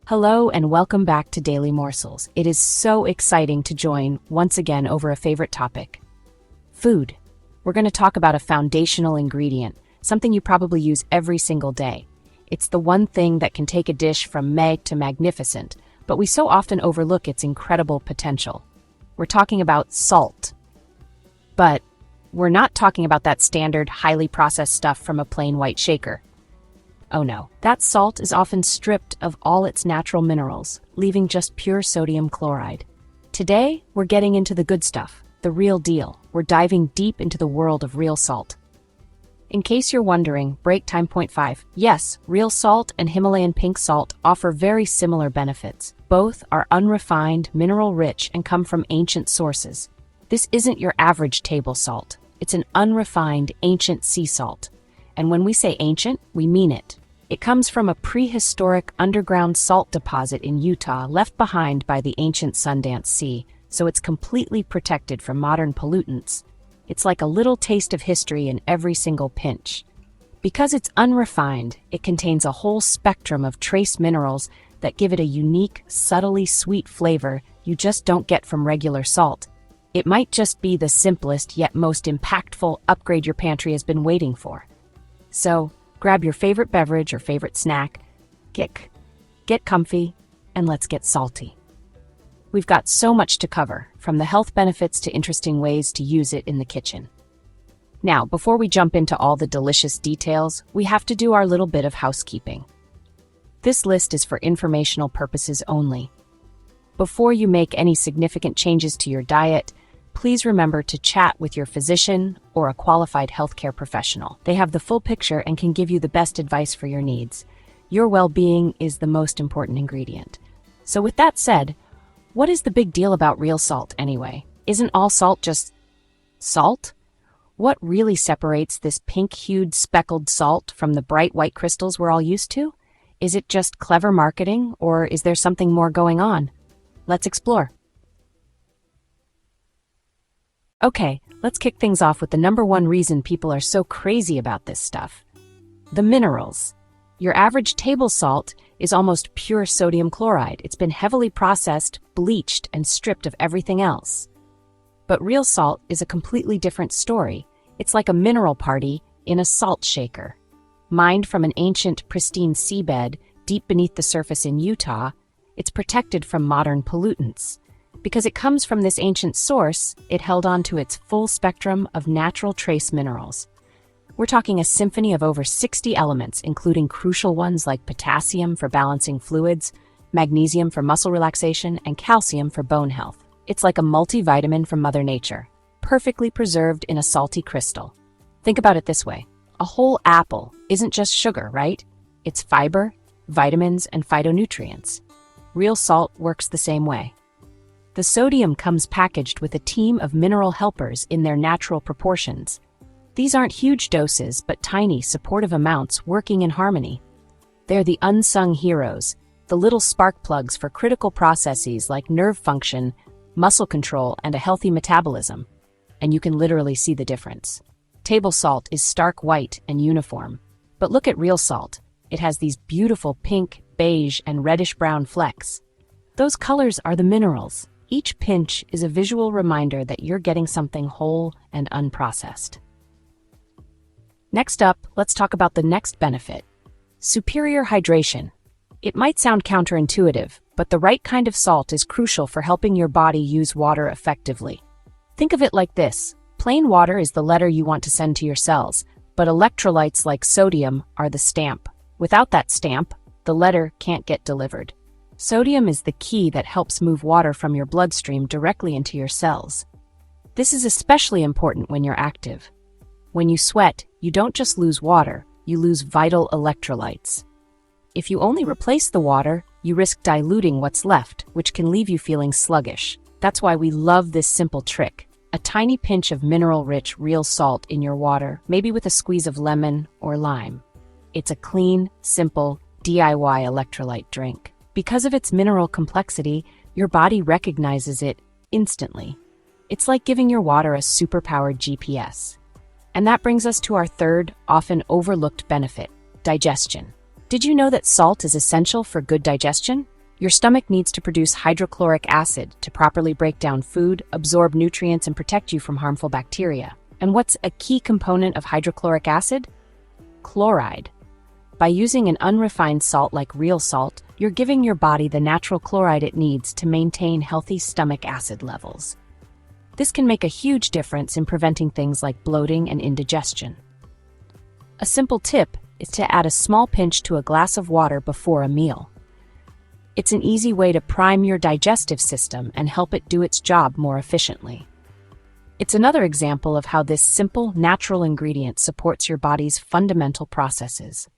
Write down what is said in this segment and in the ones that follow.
Hello and welcome back to Daily Morsels. It is so exciting to join once again over a favorite topic, food. We're going to talk about a foundational ingredient, something you probably use every single day. It's the one thing that can take a dish from meg to magnificent, but we so often overlook its incredible potential. We're talking about salt. But we're not talking about that standard, highly processed stuff from a plain white shaker. Oh no, that salt is often stripped of all its natural minerals, leaving just pure sodium chloride. Today, we're getting into the good stuff, the real deal. We're diving deep into the world of real salt. In case you're wondering, break time point 5. Yes, real salt and Himalayan pink salt offer very similar benefits. Both are unrefined, mineral-rich, and come from ancient sources. This isn't your average table salt. It's an unrefined, ancient sea salt. And when we say ancient, we mean it. It comes from a prehistoric underground salt deposit in Utah left behind by the ancient Sundance Sea, so it's completely protected from modern pollutants. It's like a little taste of history in every single pinch. Because it's unrefined, it contains a whole spectrum of trace minerals that give it a unique, subtly sweet flavor you just don't get from regular salt. It might just be the simplest yet most impactful upgrade your pantry has been waiting for. So, grab your favorite beverage or favorite snack, get comfy, and let's get salty. We've got so much to cover, from the health benefits to interesting ways to use it in the kitchen. Now, before we jump into all the delicious details, we have to do our little bit of housekeeping. This list is for informational purposes only. Before you make any significant changes to your diet, please remember to chat with your physician or a qualified healthcare professional. They have the full picture and can give you the best advice for your needs. Your well-being is the most important ingredient. So with that said, what is the big deal about real salt anyway? Isn't all salt just salt? What really separates this pink-hued speckled salt from the bright white crystals we're all used to? Is it just clever marketing, or is there something more going on? Let's explore. Okay, let's kick things off with the number one reason people are so crazy about this stuff. The minerals. Your average table salt is almost pure sodium chloride. It's been heavily processed, bleached, and stripped of everything else. But real salt is a completely different story. It's like a mineral party in a salt shaker. Mined from an ancient, pristine seabed deep beneath the surface in Utah, it's protected from modern pollutants. Because it comes from this ancient source, it held on to its full spectrum of natural trace minerals. We're talking a symphony of over 60 elements, including crucial ones like potassium for balancing fluids, magnesium for muscle relaxation, and calcium for bone health. It's like a multivitamin from Mother Nature, perfectly preserved in a salty crystal. Think about it this way. A whole apple isn't just sugar, right? It's fiber, vitamins, and phytonutrients. Real salt works the same way. The sodium comes packaged with a team of mineral helpers in their natural proportions. These aren't huge doses, but tiny, supportive amounts working in harmony. They're the unsung heroes, the little spark plugs for critical processes like nerve function, muscle control, and a healthy metabolism. And you can literally see the difference. Table salt is stark white and uniform. But look at real salt. It has these beautiful pink, beige, and reddish-brown flecks. Those colors are the minerals. Each pinch is a visual reminder that you're getting something whole and unprocessed. Next up, let's talk about the next benefit: superior hydration. It might sound counterintuitive, but the right kind of salt is crucial for helping your body use water effectively. Think of it like this. Plain water is the letter you want to send to your cells, but electrolytes like sodium are the stamp. Without that stamp, the letter can't get delivered. Sodium is the key that helps move water from your bloodstream directly into your cells. This is especially important when you're active. When you sweat, you don't just lose water, you lose vital electrolytes. If you only replace the water, you risk diluting what's left, which can leave you feeling sluggish. That's why we love this simple trick. A tiny pinch of mineral-rich real salt in your water, maybe with a squeeze of lemon or lime. It's a clean, simple, DIY electrolyte drink. Because of its mineral complexity, your body recognizes it instantly. It's like giving your water a superpowered GPS. And that brings us to our third, often overlooked benefit: digestion. Did you know that salt is essential for good digestion? Your stomach needs to produce hydrochloric acid to properly break down food, absorb nutrients, and protect you from harmful bacteria. And what's a key component of hydrochloric acid? Chloride. By using an unrefined salt like real salt, you're giving your body the natural chloride it needs to maintain healthy stomach acid levels. This can make a huge difference in preventing things like bloating and indigestion. A simple tip is to add a small pinch to a glass of water before a meal. It's an easy way to prime your digestive system and help it do its job more efficiently. It's another example of how this simple, natural ingredient supports your body's fundamental processes.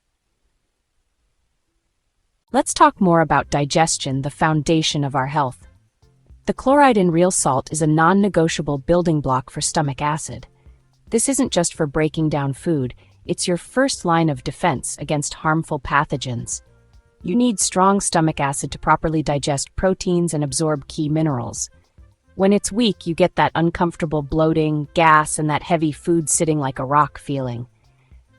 Let's talk more about digestion, the foundation of our health. The chloride in real salt is a non-negotiable building block for stomach acid. This isn't just for breaking down food, it's your first line of defense against harmful pathogens. You need strong stomach acid to properly digest proteins and absorb key minerals. When it's weak, you get that uncomfortable bloating, gas, and that heavy food sitting like a rock feeling.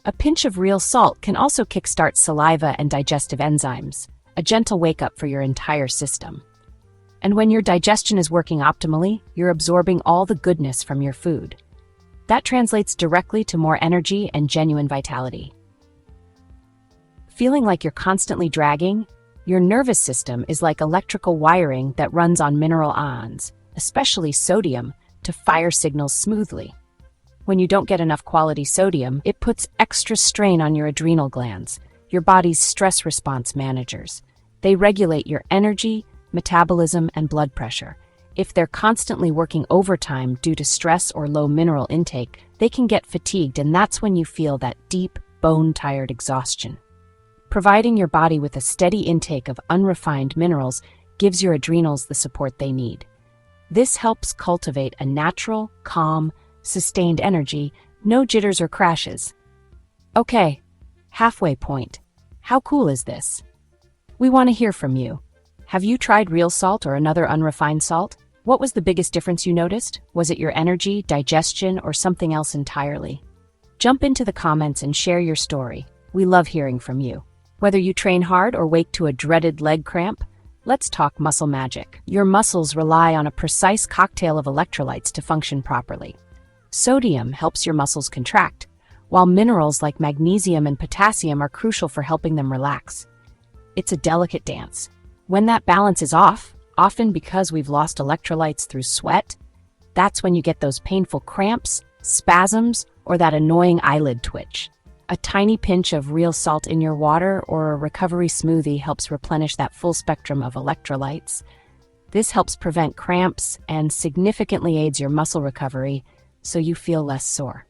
A pinch of real salt can also kickstart saliva and digestive enzymes, a gentle wake-up for your entire system. And when your digestion is working optimally, you're absorbing all the goodness from your food. That translates directly to more energy and genuine vitality. Feeling like you're constantly dragging? Your nervous system is like electrical wiring that runs on mineral ions, especially sodium, to fire signals smoothly. When you don't get enough quality sodium, it puts extra strain on your adrenal glands, your body's stress response managers. They regulate your energy, metabolism, and blood pressure. If they're constantly working overtime due to stress or low mineral intake, they can get fatigued, and that's when you feel that deep, bone-tired exhaustion. Providing your body with a steady intake of unrefined minerals gives your adrenals the support they need. This helps cultivate a natural, calm, sustained energy, no jitters or crashes. Okay, halfway point. How cool is this? We want to hear from you. Have you tried real salt or another unrefined salt? What was the biggest difference you noticed? Was it your energy, digestion, or something else entirely? Jump into the comments and share your story. We love hearing from you. Whether you train hard or wake to a dreaded leg cramp, let's talk muscle magic. Your muscles rely on a precise cocktail of electrolytes to function properly. Sodium helps your muscles contract, while minerals like magnesium and potassium are crucial for helping them relax. It's a delicate dance. When that balance is off, often because we've lost electrolytes through sweat, that's when you get those painful cramps, spasms, or that annoying eyelid twitch. A tiny pinch of real salt in your water or a recovery smoothie helps replenish that full spectrum of electrolytes. This helps prevent cramps and significantly aids your muscle recovery so you feel less sore.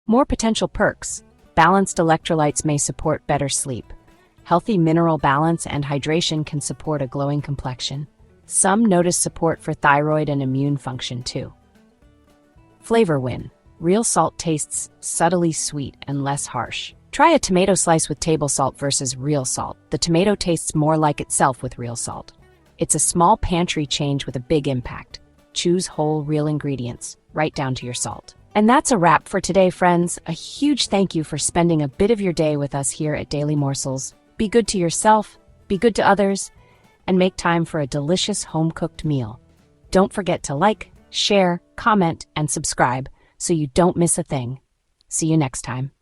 More potential perks. Balanced electrolytes may support better sleep. Healthy mineral balance and hydration can support a glowing complexion. Some notice support for thyroid and immune function too. Flavor win. Real salt tastes subtly sweet and less harsh. Try a tomato slice with table salt versus real salt. The tomato tastes more like itself with real salt. It's a small pantry change with a big impact. Choose whole, real ingredients, right down to your salt. And that's a wrap for today, friends. A huge thank you for spending a bit of your day with us here at Daily Morsels. Be good to yourself, be good to others, and make time for a delicious home-cooked meal. Don't forget to like, share, comment, and subscribe so you don't miss a thing. See you next time.